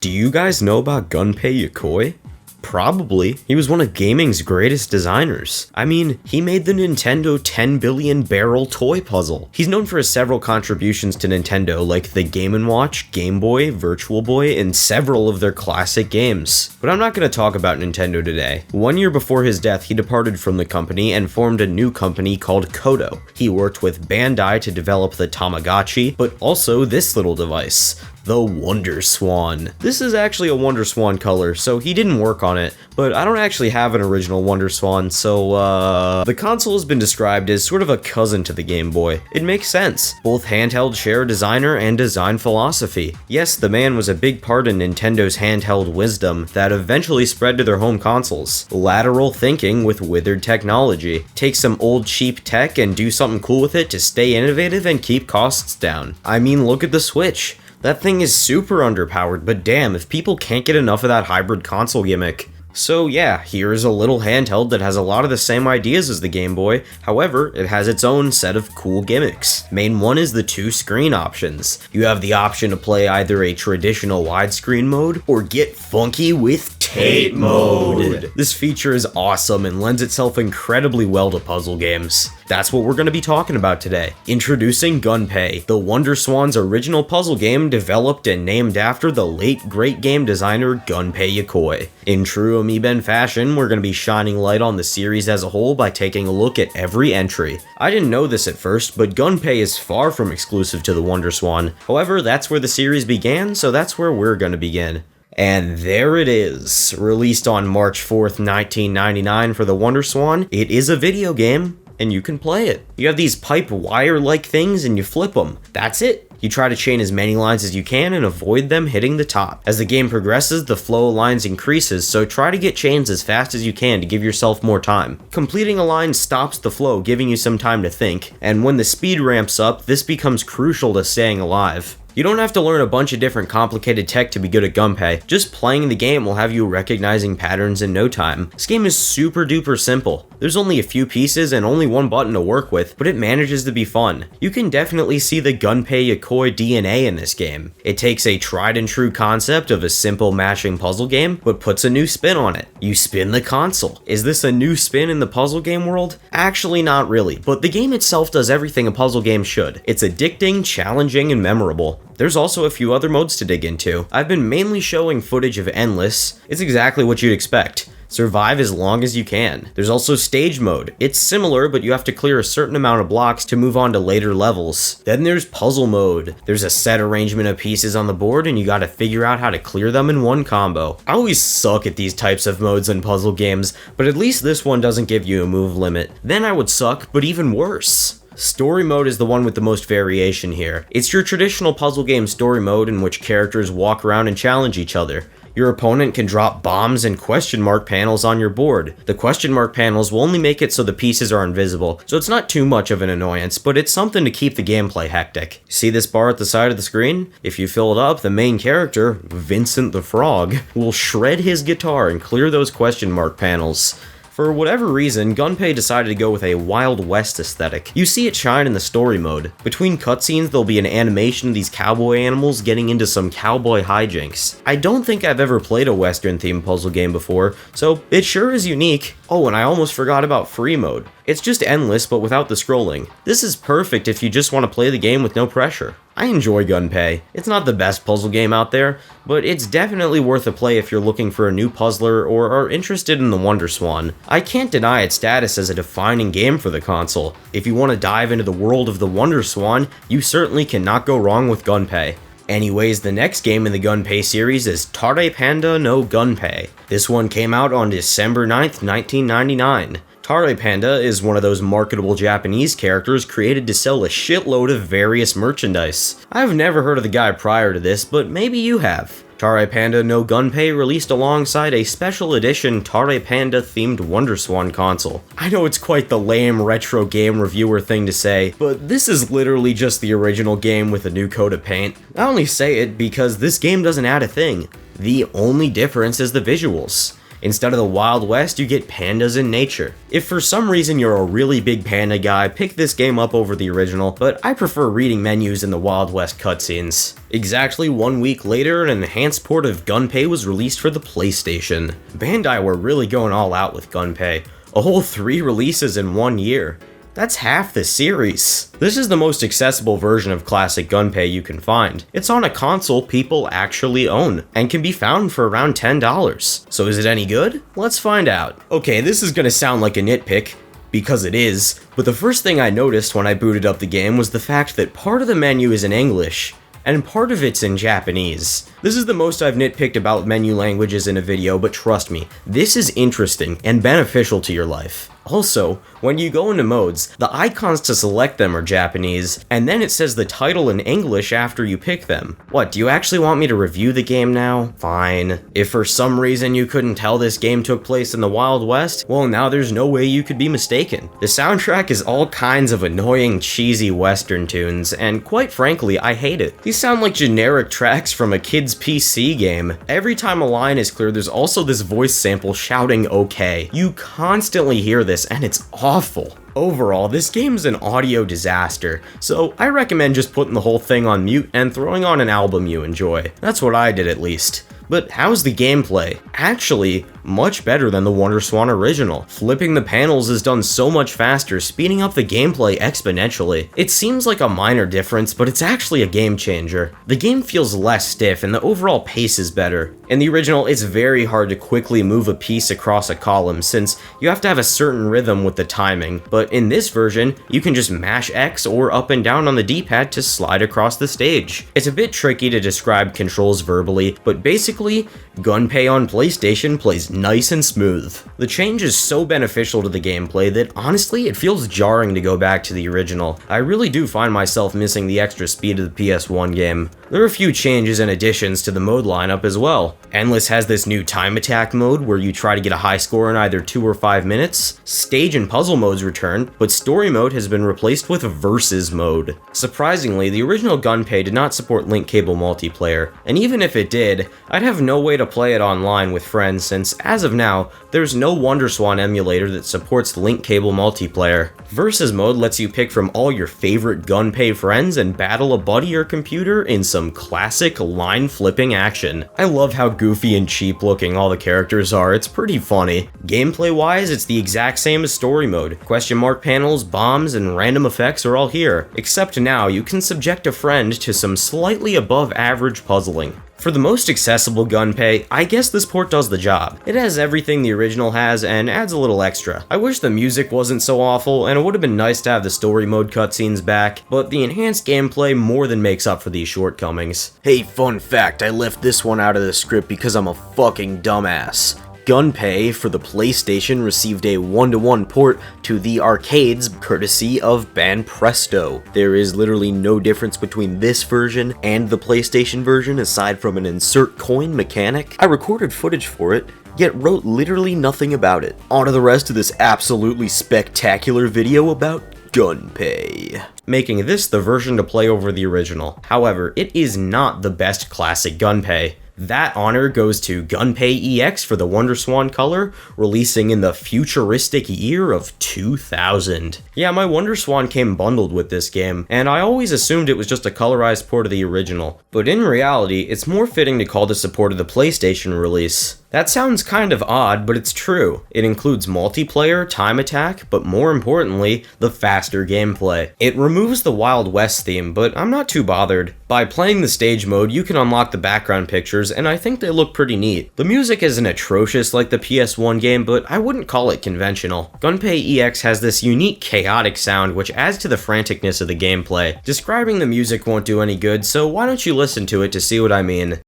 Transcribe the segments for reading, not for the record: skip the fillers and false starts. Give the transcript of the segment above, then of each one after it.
Do you guys know about Gunpei Yokoi? Probably. He was one of gaming's greatest designers. I mean, he made the Nintendo 10 billion barrel toy puzzle. He's known for his several contributions to Nintendo, like the Game & Watch, Game Boy, Virtual Boy, and several of their classic games. But I'm not going to talk about Nintendo today. 1 year before his death, he departed from the company and formed a new company called Kodo. He worked with Bandai to develop the Tamagotchi, but also this little device, the WonderSwan. This is actually a WonderSwan color, so he didn't work on it, but I don't actually have an original WonderSwan, so the console has been described as sort of a cousin to the Game Boy. It makes sense. Both handhelds share a designer and design philosophy. Yes, the man was a big part in Nintendo's handheld wisdom that eventually spread to their home consoles. Lateral thinking with withered technology. Take some old cheap tech and do something cool with it to stay innovative and keep costs down. I mean, look at the Switch. That thing is super underpowered, but damn, if people can't get enough of that hybrid console gimmick. So yeah, here's a little handheld that has a lot of the same ideas as the Game Boy, however, it has its own set of cool gimmicks. Main one is the 2 screen options. You have the option to play either a traditional widescreen mode, or get funky with tape mode. This feature is awesome and lends itself incredibly well to puzzle games. That's what we're going to be talking about today. Introducing Gunpei, the WonderSwan's original puzzle game developed and named after the late great game designer Gunpei Yokoi. In true Amiiben fashion, we're going to be shining light on the series as a whole by taking a look at every entry. I didn't know this at first, but Gunpei is far from exclusive to the WonderSwan. However, that's where the series began, so that's where we're going to begin. And there it is. Released on March 4th, 1999 for the WonderSwan, it is a video game, and you can play it. You have these pipe wire-like things and you flip them. That's it. You try to chain as many lines as you can and avoid them hitting the top. As the game progresses, the flow of lines increases, so try to get chains as fast as you can to give yourself more time. Completing a line stops the flow, giving you some time to think, and when the speed ramps up, this becomes crucial to staying alive. You don't have to learn a bunch of different complicated tech to be good at Gunpei. Just playing the game will have you recognizing patterns in no time. This game is super duper simple. There's only a few pieces and only one button to work with, but it manages to be fun. You can definitely see the Gunpei Yokoi DNA in this game. It takes a tried and true concept of a simple mashing puzzle game, but puts a new spin on it. You spin the console. Is this a new spin in the puzzle game world? Actually not really, but the game itself does everything a puzzle game should. It's addicting, challenging, and memorable. There's also a few other modes to dig into. I've been mainly showing footage of Endless. It's exactly what you'd expect. Survive as long as you can. There's also stage mode. It's similar, but you have to clear a certain amount of blocks to move on to later levels. Then there's puzzle mode. There's a set arrangement of pieces on the board and you gotta figure out how to clear them in one combo. I always suck at these types of modes in puzzle games, but at least this one doesn't give you a move limit. Then I would suck, but even worse. Story mode is the one with the most variation here. It's your traditional puzzle game story mode in which characters walk around and challenge each other. Your opponent can drop bombs and question mark panels on your board. The question mark panels will only make it so the pieces are invisible, so it's not too much of an annoyance, but it's something to keep the gameplay hectic. See this bar at the side of the screen? If you fill it up, the main character, Vincent the Frog, will shred his guitar and clear those question mark panels. For whatever reason, Gunpei decided to go with a Wild West aesthetic. You see it shine in the story mode. Between cutscenes, there'll be an animation of these cowboy animals getting into some cowboy hijinks. I don't think I've ever played a Western-themed puzzle game before, so it sure is unique. Oh, and I almost forgot about free mode. It's just endless, but without the scrolling. This is perfect if you just want to play the game with no pressure. I enjoy Gunpei. It's not the best puzzle game out there, but it's definitely worth a play if you're looking for a new puzzler or are interested in the WonderSwan. I can't deny its status as a defining game for the console. If you want to dive into the world of the WonderSwan, you certainly cannot go wrong with Gunpei. Anyways, the next game in the Gunpei series is Tarde Panda no Gunpei. This one came out on December 9th, 1999. Tarde Panda is one of those marketable Japanese characters created to sell a shitload of various merchandise. I've never heard of the guy prior to this, but maybe you have. Tarde Panda no Gunpei released alongside a special edition Tarde Panda themed WonderSwan console. I know it's quite the lame retro game reviewer thing to say, but this is literally just the original game with a new coat of paint. I only say it because this game doesn't add a thing. The only difference is the visuals. Instead of the Wild West, you get pandas in nature. If for some reason you're a really big panda guy, pick this game up over the original, but I prefer reading menus in the Wild West cutscenes. Exactly 1 week later, an enhanced port of Gunpei was released for the PlayStation. Bandai were really going all out with Gunpei. A whole 3 releases in 1 year. That's half the series. This is the most accessible version of classic Gunpei you can find. It's on a console people actually own, and can be found for around $10. So is it any good? Let's find out. Okay, this is gonna sound like a nitpick, because it is, but the first thing I noticed when I booted up the game was the fact that part of the menu is in English, and part of it's in Japanese. This is the most I've nitpicked about menu languages in a video, but trust me, this is interesting and beneficial to your life. Also, when you go into modes, the icons to select them are Japanese, and then it says the title in English after you pick them. What, do you actually want me to review the game now? Fine. If for some reason you couldn't tell this game took place in the Wild West, well now there's no way you could be mistaken. The soundtrack is all kinds of annoying, cheesy western tunes, and quite frankly, I hate it. These sound like generic tracks from a kid's PC game. Every time a line is clear, there's also this voice sample shouting okay. You constantly hear this, and it's awful. Overall, this game's an audio disaster, so I recommend just putting the whole thing on mute and throwing on an album you enjoy. That's what I did at least. But how's the gameplay? Actually, much better than the WonderSwan original. Flipping the panels is done so much faster, speeding up the gameplay exponentially. It seems like a minor difference, but it's actually a game changer. The game feels less stiff and the overall pace is better. In the original, it's very hard to quickly move a piece across a column since you have to have a certain rhythm with the timing, but in this version, you can just mash X or up and down on the D-pad to slide across the stage. It's a bit tricky to describe controls verbally, but basically, Gunpei on PlayStation plays nice and smooth. The change is so beneficial to the gameplay that honestly it feels jarring to go back to the original. I really do find myself missing the extra speed of the PS1 game. There are a few changes and additions to the mode lineup as well. Endless has this new time attack mode where you try to get a high score in either 2 or 5 minutes. Stage and puzzle modes return, but story mode has been replaced with versus mode. Surprisingly, the original Gunpei did not support link cable multiplayer, and even if it did, I'd have no way to play it online with friends since, as of now, there's no WonderSwan emulator that supports link cable multiplayer. Versus mode lets you pick from all your favorite Gunpei friends and battle a buddy or computer in some classic line-flipping action. I love how goofy and cheap looking all the characters are, it's pretty funny. Gameplay-wise, it's the exact same as story mode. Question mark panels, bombs, and random effects are all here, except now you can subject a friend to some slightly above average puzzling. For the most accessible Gunpei, I guess this port does the job. It has everything the original has and adds a little extra. I wish the music wasn't so awful, and it would have been nice to have the story mode cutscenes back, but the enhanced gameplay more than makes up for these shortcomings. Hey, fun fact, I left this one out of the script because I'm a fucking dumbass. Gunpei for the PlayStation received a 1-to-1 port to the arcades courtesy of Banpresto. There is literally no difference between this version and the PlayStation version aside from an insert coin mechanic. I recorded footage for it, yet wrote literally nothing about it. On to the rest of this absolutely spectacular video about Gunpei, making this the version to play over the original. However, it is not the best classic Gunpei. That honor goes to Gunpei EX for the WonderSwan color, releasing in the futuristic year of 2000. Yeah, my WonderSwan came bundled with this game, and I always assumed it was just a colorized port of the original. But in reality, it's more fitting to call this a port of the PlayStation release. That sounds kind of odd, but it's true. It includes multiplayer, time attack, but more importantly, the faster gameplay. It removes the Wild West theme, but I'm not too bothered. By playing the stage mode, you can unlock the background pictures, and I think they look pretty neat. The music isn't atrocious like the PS1 game, but I wouldn't call it conventional. Gunpei EX has this unique chaotic sound which adds to the franticness of the gameplay. Describing the music won't do any good, so why don't you listen to it to see what I mean.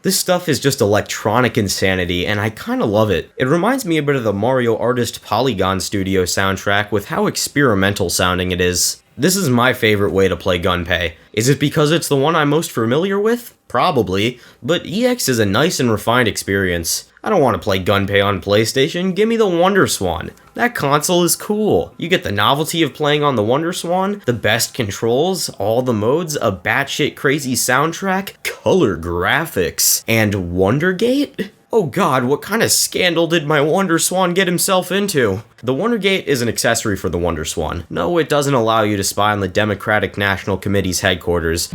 This stuff is just electronic insanity, and I kinda love it. It reminds me a bit of the Mario Artist Polygon Studio soundtrack with how experimental sounding it is. This is my favorite way to play Gunpei. Is it because it's the one I'm most familiar with? Probably, but EX is a nice and refined experience. I don't want to play Gunpei on PlayStation, give me the WonderSwan. That console is cool. You get the novelty of playing on the WonderSwan, the best controls, all the modes, a batshit crazy soundtrack, color graphics, and Wondergate? Oh god, what kind of scandal did my WonderSwan get himself into? The Wondergate is an accessory for the WonderSwan. No, it doesn't allow you to spy on the Democratic National Committee's headquarters.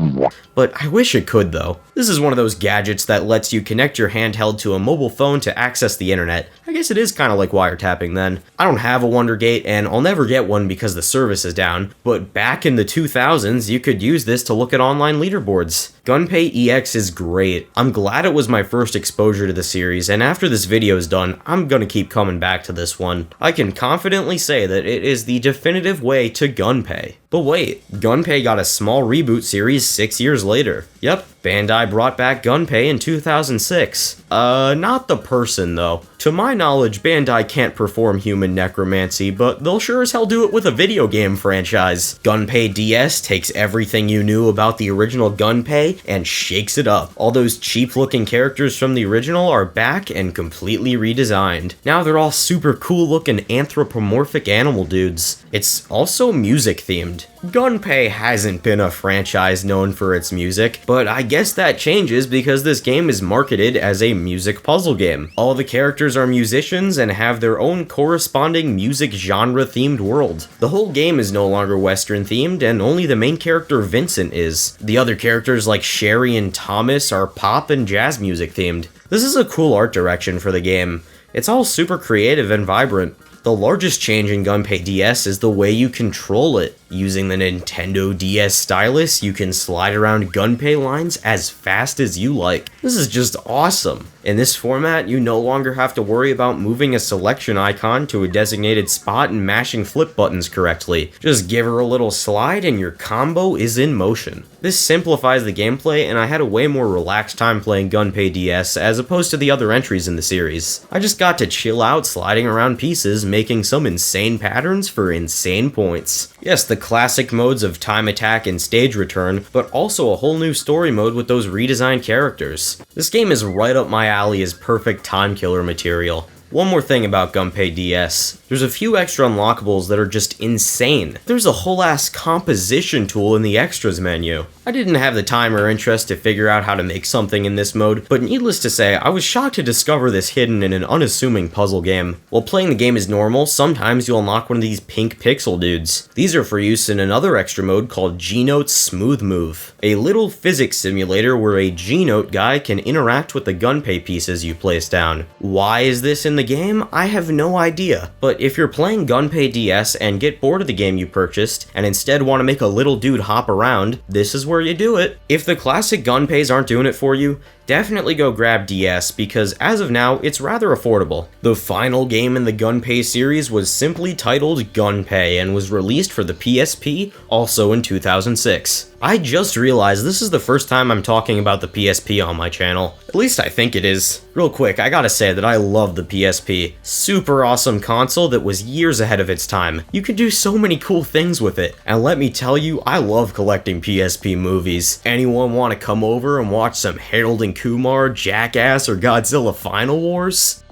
But I wish it could, though. This is one of those gadgets that lets you connect your handheld to a mobile phone to access the internet. I guess it is kind of like wiretapping then. I don't have a Wondergate, and I'll never get one because the service is down, but back in the 2000s, you could use this to look at online leaderboards. Gunpei EX is great. I'm glad it was my first exposure to the series, and after this video is done, I'm gonna keep coming back to this one. I can confidently say that it is the definitive way to Gunpei. But wait, Gunpei got a small reboot series 6 years later. Yep, Bandai brought back Gunpei in 2006. Not the person though. To my knowledge, Bandai can't perform human necromancy, but they'll sure as hell do it with a video game franchise. Gunpei DS takes everything you knew about the original Gunpei and shakes it up. All those cheap-looking characters from the original are back and completely redesigned. Now they're all super cool-looking anthropomorphic animal dudes. It's also music-themed. Gunpei hasn't been a franchise known for its music, but I guess that changes because this game is marketed as a music puzzle game. All the characters are musicians and have their own corresponding music genre themed world. The whole game is no longer Western themed and only the main character Vincent is. The other characters like Sherry and Thomas are pop and jazz music themed. This is a cool art direction for the game. It's all super creative and vibrant. The largest change in Gunpei DS is the way you control it. Using the Nintendo DS stylus, you can slide around Gunpei lines as fast as you like. This is just awesome. In this format, you no longer have to worry about moving a selection icon to a designated spot and mashing flip buttons correctly. Just give her a little slide and your combo is in motion. This simplifies the gameplay, and I had a way more relaxed time playing Gunpei DS as opposed to the other entries in the series. I just got to chill out sliding around pieces, making some insane patterns for insane points. Yes, the classic modes of time attack and stage return, but also a whole new story mode with those redesigned characters. This game is right up my alley as perfect time killer material. One more thing about Gunpei DS. There's a few extra unlockables that are just insane. There's a whole ass composition tool in the extras menu. I didn't have the time or interest to figure out how to make something in this mode, but needless to say, I was shocked to discover this hidden in an unassuming puzzle game. While playing the game as normal, sometimes you'll unlock one of these pink pixel dudes. These are for use in another extra mode called G-Note's Smooth Move, a little physics simulator where a G-Note guy can interact with the Gunpei pieces you place down. Why is this in the game? I have no idea, but if you're playing Gunpei DS and get bored of the game you purchased, and instead want to make a little dude hop around, this is where you do it. If the classic Gunpeis aren't doing it for you, definitely go grab DS because as of now, it's rather affordable. The final game in the Gunpei series was simply titled Gunpei and was released for the PSP also in 2006. I just realized this is the first time I'm talking about the PSP on my channel. At least I think it is. Real quick, I gotta say that I love the PSP. Super awesome console that was years ahead of its time. You could do so many cool things with it. And let me tell you, I love collecting PSP movies. Anyone want to come over and watch some Harold and Kumar, Jackass, or Godzilla Final Wars?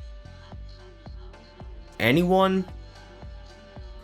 Anyone?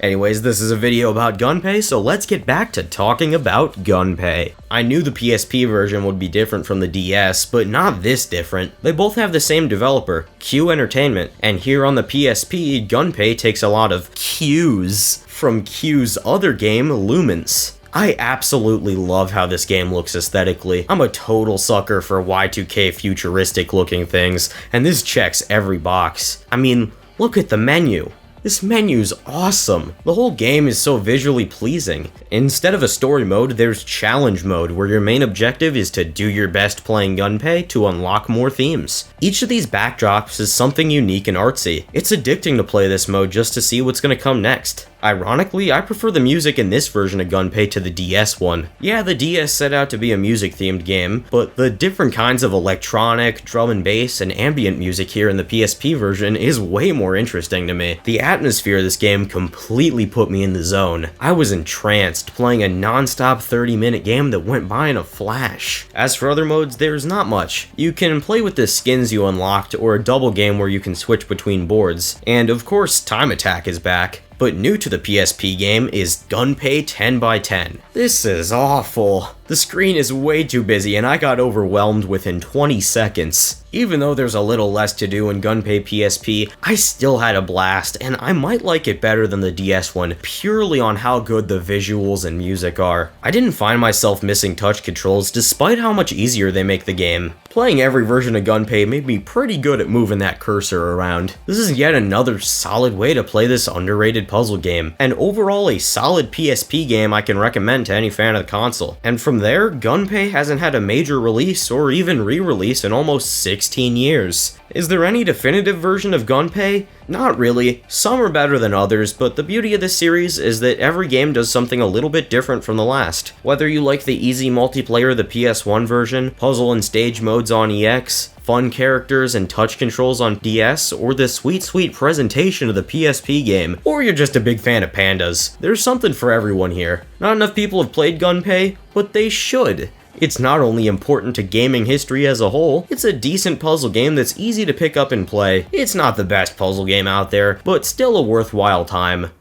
Anyways, this is a video about Gunpei, so let's get back to talking about Gunpei. I knew the PSP version would be different from the DS, but not this different. They both have the same developer, Q Entertainment, and here on the PSP, Gunpei takes a lot of cues from Q's other game, Lumens. I absolutely love how this game looks aesthetically. I'm a total sucker for Y2K futuristic looking things, and this checks every box. I mean, look at the menu. This menu's awesome. The whole game is so visually pleasing. Instead of a story mode, there's challenge mode, where your main objective is to do your best playing Gunpei to unlock more themes. Each of these backdrops is something unique and artsy. It's addicting to play this mode just to see what's gonna come next. Ironically, I prefer the music in this version of Gunpei to the DS one. Yeah, the DS set out to be a music-themed game, but the different kinds of electronic, drum and bass, and ambient music here in the PSP version is way more interesting to me. The atmosphere of this game completely put me in the zone. I was entranced, playing a non-stop 30-minute game that went by in a flash. As for other modes, there's not much. You can play with the skins you unlocked, or a double game where you can switch between boards. And of course, Time Attack is back. But new to the PSP game is Gunpei 10x10. This is awful. The screen is way too busy and I got overwhelmed within 20 seconds. Even though there's a little less to do in Gunpei PSP, I still had a blast, and I might like it better than the DS one, purely on how good the visuals and music are. I didn't find myself missing touch controls despite how much easier they make the game. Playing every version of Gunpei made me pretty good at moving that cursor around. This is yet another solid way to play this underrated puzzle game, and overall a solid PSP game I can recommend to any fan of the console. And from there, Gunpei hasn't had a major release or even re-release in almost 16 years. Is there any definitive version of Gunpei? Not really. Some are better than others, but the beauty of this series is that every game does something a little bit different from the last. Whether you like the easy multiplayer of the PS1 version, puzzle and stage modes on EX, fun characters and touch controls on DS, or the sweet presentation of the PSP game, or you're just a big fan of pandas, there's something for everyone here. Not enough people have played Gunpei, but they should. It's not only important to gaming history as a whole, it's a decent puzzle game that's easy to pick up and play. It's not the best puzzle game out there, but still a worthwhile time.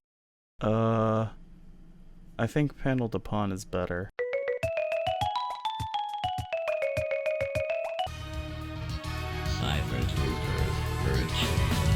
I think Panel de Pon is better. Cyber Troopers Virtue.